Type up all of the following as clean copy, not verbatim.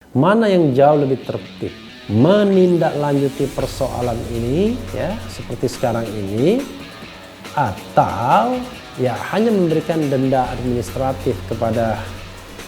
Mana yang jauh lebih tertib? Menindaklanjuti persoalan ini ya seperti sekarang ini, atau ya hanya memberikan denda administratif kepada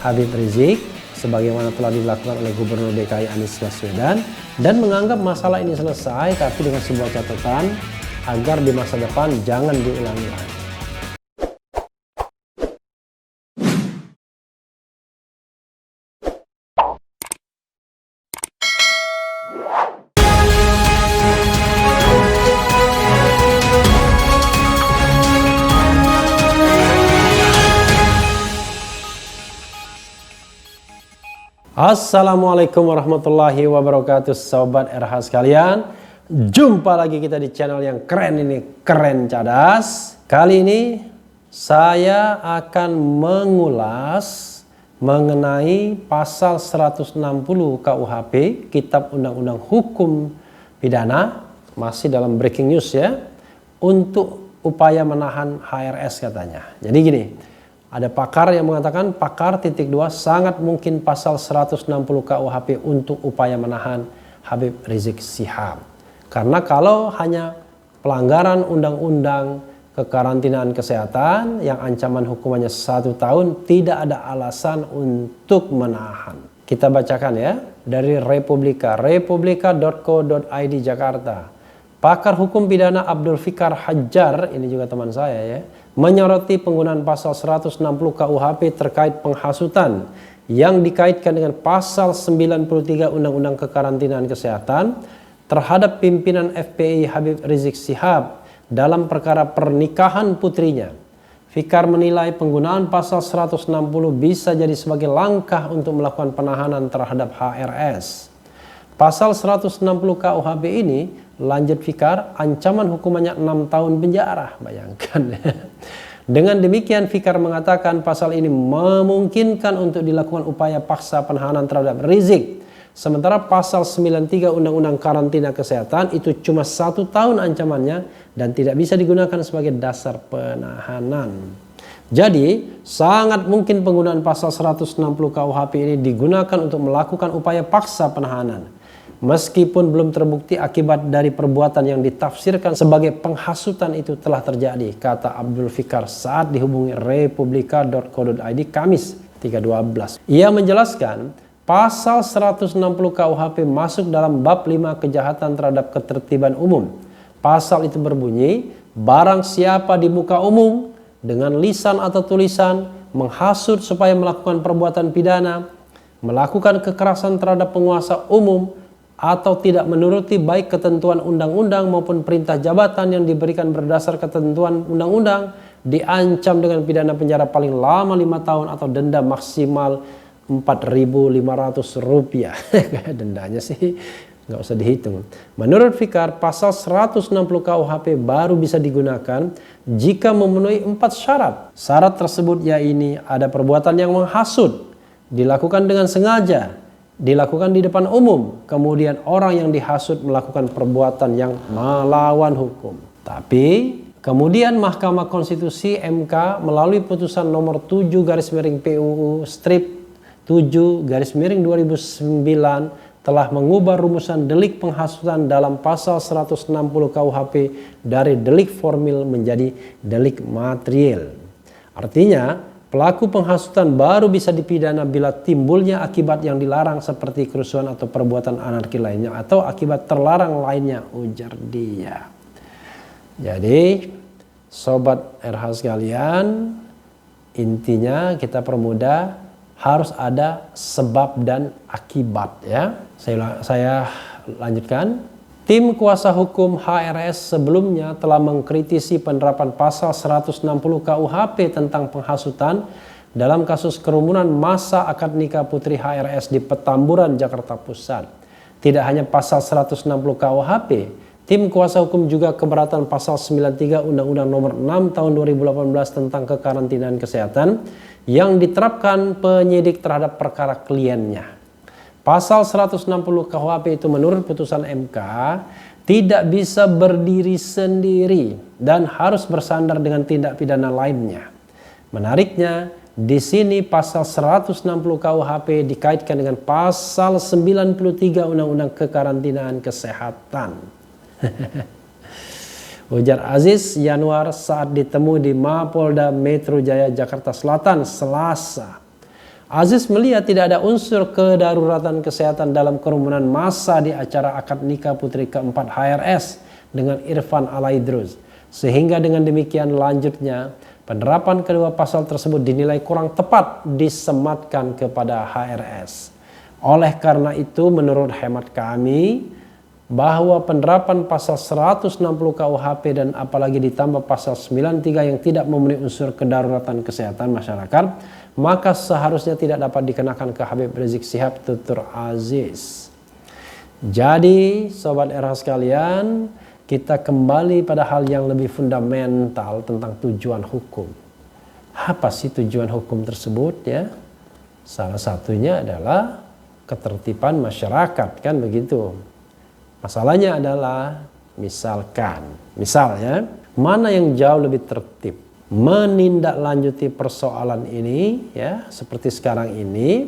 Habib Rizik sebagaimana telah dilakukan oleh Gubernur DKI Anies Baswedan, dan menganggap masalah ini selesai, tapi dengan sebuah catatan agar di masa depan jangan diulangi lagi. Assalamualaikum warahmatullahi wabarakatuh, sobat RH sekalian. Jumpa lagi kita di channel yang keren ini, Keren Cadas. Kali ini saya akan mengulas mengenai pasal 160 KUHP, Kitab Undang-Undang Hukum Pidana, masih dalam breaking news ya, untuk upaya menahan HRS katanya. Jadi gini, ada pakar yang mengatakan pakar titik 2 sangat mungkin pasal 160 KUHP untuk upaya menahan Habib Rizik Syihab. Karena kalau hanya pelanggaran undang-undang kekarantinaan kesehatan yang ancaman hukumannya 1 tahun, tidak ada alasan untuk menahan. Kita bacakan ya dari republika.co.id Jakarta. Pakar hukum pidana Abdul Fikar Hajar, ini juga teman saya ya, menyoroti penggunaan pasal 160 KUHP terkait penghasutan yang dikaitkan dengan pasal 93 Undang-Undang Kekarantinaan Kesehatan terhadap pimpinan FPI Habib Rizik Syihab dalam perkara pernikahan putrinya. Fikar menilai penggunaan pasal 160 bisa jadi sebagai langkah untuk melakukan penahanan terhadap HRS. Pasal 160 KUHP ini, lanjut Fikar, ancaman hukumannya 6 tahun penjara. Bayangkan. Dengan demikian Fikar mengatakan pasal ini memungkinkan untuk dilakukan upaya paksa penahanan terhadap Rizik. Sementara pasal 93 Undang-Undang Karantina Kesehatan itu cuma 1 tahun ancamannya dan tidak bisa digunakan sebagai dasar penahanan. Jadi sangat mungkin penggunaan pasal 160 KUHP ini digunakan untuk melakukan upaya paksa penahanan. Meskipun belum terbukti akibat dari perbuatan yang ditafsirkan sebagai penghasutan itu telah terjadi, kata Abdul Fikar saat dihubungi republika.co.id Kamis 3/12. Ia menjelaskan pasal 160 KUHP masuk dalam bab 5 kejahatan terhadap ketertiban umum. Pasal itu berbunyi, barang siapa di muka umum dengan lisan atau tulisan menghasut supaya melakukan perbuatan pidana, melakukan kekerasan terhadap penguasa umum, atau tidak menuruti baik ketentuan undang-undang maupun perintah jabatan yang diberikan berdasar ketentuan undang-undang, diancam dengan pidana penjara paling lama 5 tahun atau denda maksimal Rp4.500. Dendanya sih nggak usah dihitung. Menurut Fikar, pasal 160 KUHP baru bisa digunakan jika memenuhi 4 syarat. Syarat tersebut yaitu ada perbuatan yang menghasut, dilakukan dengan sengaja, dilakukan di depan umum, kemudian orang yang dihasut melakukan perbuatan yang melawan hukum. Tapi kemudian Mahkamah Konstitusi MK melalui putusan nomor 7/PUU/7/2009 telah mengubah rumusan delik penghasutan dalam pasal 160 KUHP dari delik formil menjadi delik material. Artinya pelaku penghasutan baru bisa dipidana bila timbulnya akibat yang dilarang seperti kerusuhan atau perbuatan anarki lainnya atau akibat terlarang lainnya, ujar dia. Jadi sobat RH sekalian, intinya kita permudah harus ada sebab dan akibat ya. Saya lanjutkan. Tim kuasa hukum HRS sebelumnya telah mengkritisi penerapan pasal 160 KUHP tentang penghasutan dalam kasus kerumunan massa akad nikah putri HRS di Petamburan, Jakarta Pusat. Tidak hanya pasal 160 KUHP, tim kuasa hukum juga keberatan pasal 93 Undang-Undang Nomor 6 Tahun 2018 tentang kekarantinaan kesehatan yang diterapkan penyidik terhadap perkara kliennya. Pasal 160 KUHP itu menurut putusan MK tidak bisa berdiri sendiri dan harus bersandar dengan tindak pidana lainnya. Menariknya, Di sini pasal 160 KUHP dikaitkan dengan pasal 93 Undang-Undang Kekarantinaan Kesehatan. Ujar Aziz Yanuar saat ditemui di Mapolda Metro Jaya Jakarta Selatan Selasa. Aziz melihat tidak ada unsur kedaruratan kesehatan dalam kerumunan massa di acara akad nikah putri keempat HRS dengan Irfan Alaidrus. Sehingga dengan demikian lanjutnya, penerapan kedua pasal tersebut dinilai kurang tepat disematkan kepada HRS. Oleh karena itu, menurut hemat kami, bahwa penerapan pasal 160 KUHP dan apalagi ditambah pasal 93 yang tidak memenuhi unsur kedaruratan kesehatan masyarakat, maka seharusnya tidak dapat dikenakan ke Habib Rizik Syihab, tutur Aziz. Jadi, Sobat RH sekalian, kita kembali pada hal yang lebih fundamental tentang tujuan hukum. Apa sih tujuan hukum tersebut ya? Salah satunya adalah ketertiban masyarakat, kan begitu. Masalahnya adalah misalnya mana yang jauh lebih tertib? Menindaklanjuti persoalan ini ya seperti sekarang ini,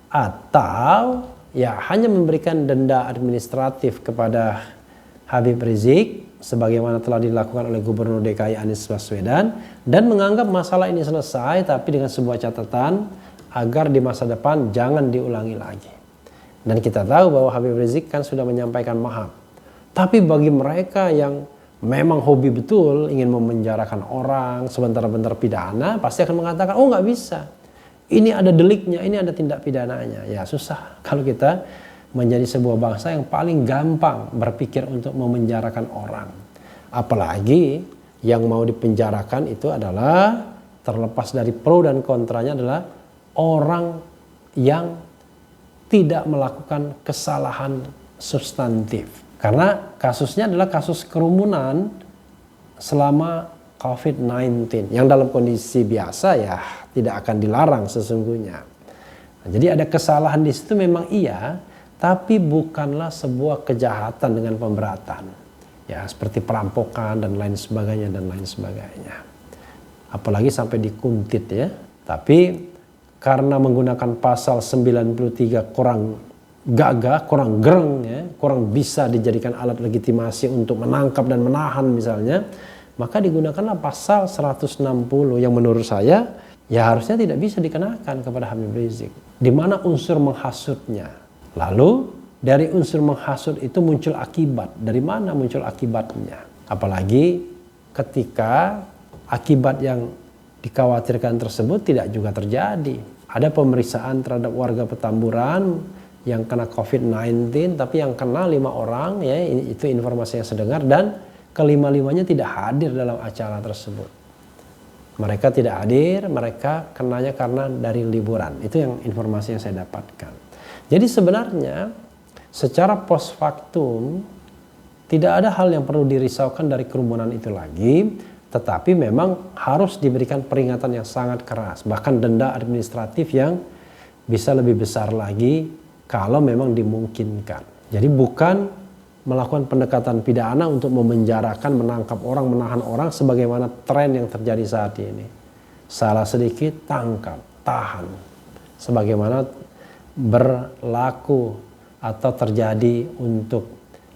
atau ya hanya memberikan denda administratif kepada Habib Rizik sebagaimana telah dilakukan oleh Gubernur DKI Anies Baswedan dan menganggap masalah ini selesai, tapi dengan sebuah catatan agar di masa depan jangan diulangi lagi. Dan kita tahu bahwa Habib Rizik kan sudah menyampaikan maaf. Tapi bagi mereka yang memang hobi betul ingin memenjarakan orang sebentar-bentar pidana, pasti akan mengatakan, oh nggak bisa. Ini ada deliknya, ini ada tindak pidananya. Ya susah kalau kita menjadi sebuah bangsa yang paling gampang berpikir untuk memenjarakan orang. Apalagi yang mau dipenjarakan itu adalah, terlepas dari pro dan kontranya, adalah orang yang tidak melakukan kesalahan substantif. Karena kasusnya adalah kasus kerumunan selama COVID-19 yang dalam kondisi biasa ya tidak akan dilarang sesungguhnya. Nah, jadi ada kesalahan di situ memang iya, tapi bukanlah sebuah kejahatan dengan pemberatan. Ya, seperti perampokan dan lain sebagainya. Apalagi sampai dikuntit ya. Tapi karena menggunakan pasal 93 kurang gagah, kurang gereng ya, kurang bisa dijadikan alat legitimasi untuk menangkap dan menahan misalnya, maka digunakanlah pasal 160 yang menurut saya ya harusnya tidak bisa dikenakan kepada Habib Rizik. Di mana unsur menghasutnya? Lalu dari unsur menghasut itu muncul akibat. Dari mana muncul akibatnya? Apalagi ketika akibat yang dikhawatirkan tersebut tidak juga terjadi. Ada pemeriksaan terhadap warga Petamburan yang kena COVID-19, tapi yang kena 5 orang ya, itu informasi yang saya dengar, dan kelima-limanya tidak hadir dalam acara tersebut. Mereka tidak hadir, mereka kenanya karena dari liburan. Itu yang informasi yang saya dapatkan. Jadi sebenarnya secara post factum tidak ada hal yang perlu dirisaukan dari kerumunan itu lagi, tetapi memang harus diberikan peringatan yang sangat keras, bahkan denda administratif yang bisa lebih besar lagi kalau memang dimungkinkan. Jadi bukan melakukan pendekatan pidana untuk memenjarakan, menangkap orang, menahan orang sebagaimana tren yang terjadi saat ini. Salah sedikit tangkap, tahan. Sebagaimana berlaku atau terjadi untuk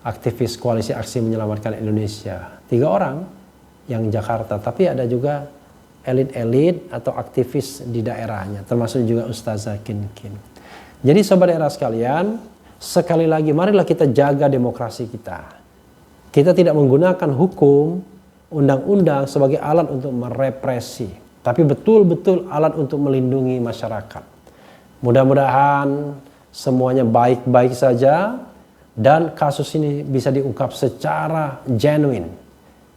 aktivis koalisi aksi menyelamatkan Indonesia. 3 orang yang Jakarta, tapi ada juga elit-elit atau aktivis di daerahnya, termasuk juga Ustazah Kin. Jadi sobat era sekalian, sekali lagi marilah kita jaga demokrasi kita. Kita tidak menggunakan hukum, undang-undang sebagai alat untuk merepresi, tapi betul-betul alat untuk melindungi masyarakat. Mudah-mudahan semuanya baik-baik saja dan kasus ini bisa diungkap secara genuine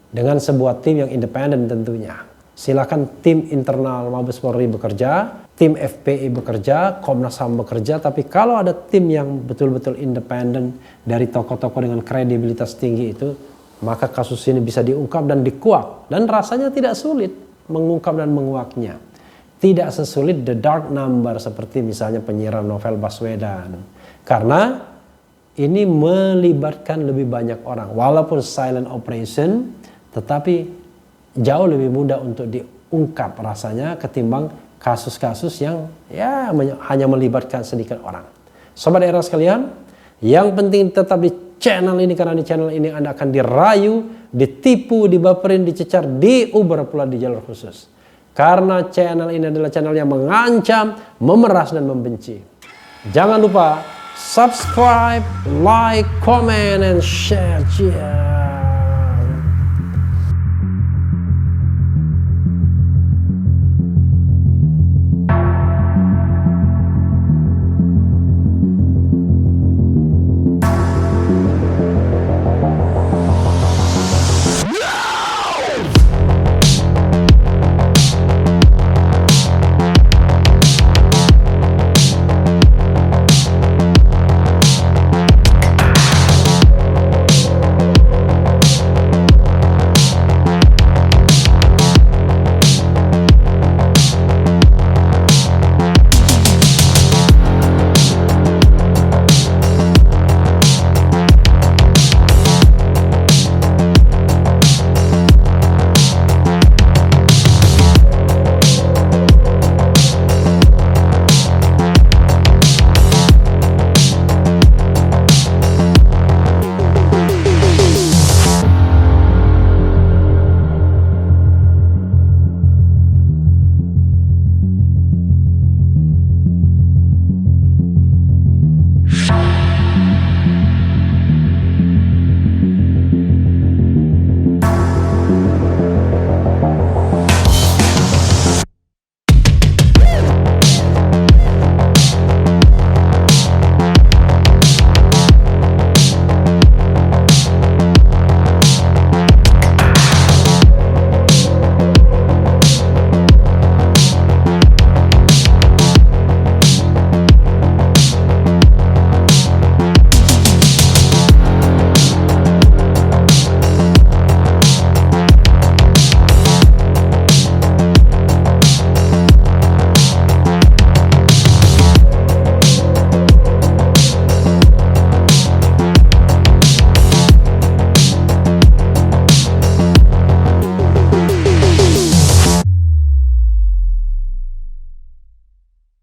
dengan sebuah tim yang independen tentunya. Silakan tim internal Mabes Polri bekerja, tim FPI bekerja, Komnas HAM bekerja, tapi kalau ada tim yang betul-betul independen dari tokoh-tokoh dengan kredibilitas tinggi itu, maka kasus ini bisa diungkap dan dikuak. Dan rasanya tidak sulit mengungkap dan menguaknya. Tidak sesulit The Dark Number seperti misalnya penyiaran novel Baswedan. Karena ini melibatkan lebih banyak orang. Walaupun silent operation, tetapi jauh lebih mudah untuk diungkap rasanya ketimbang kasus-kasus yang ya hanya melibatkan sedikit orang. Sobat era sekalian, yang penting tetap di channel ini, karena di channel ini Anda akan dirayu, ditipu, dibaperin, dicecar, diuber pula di jalur khusus. Karena channel ini adalah channel yang mengancam, memeras, dan membenci. Jangan lupa subscribe, like, comment, and share.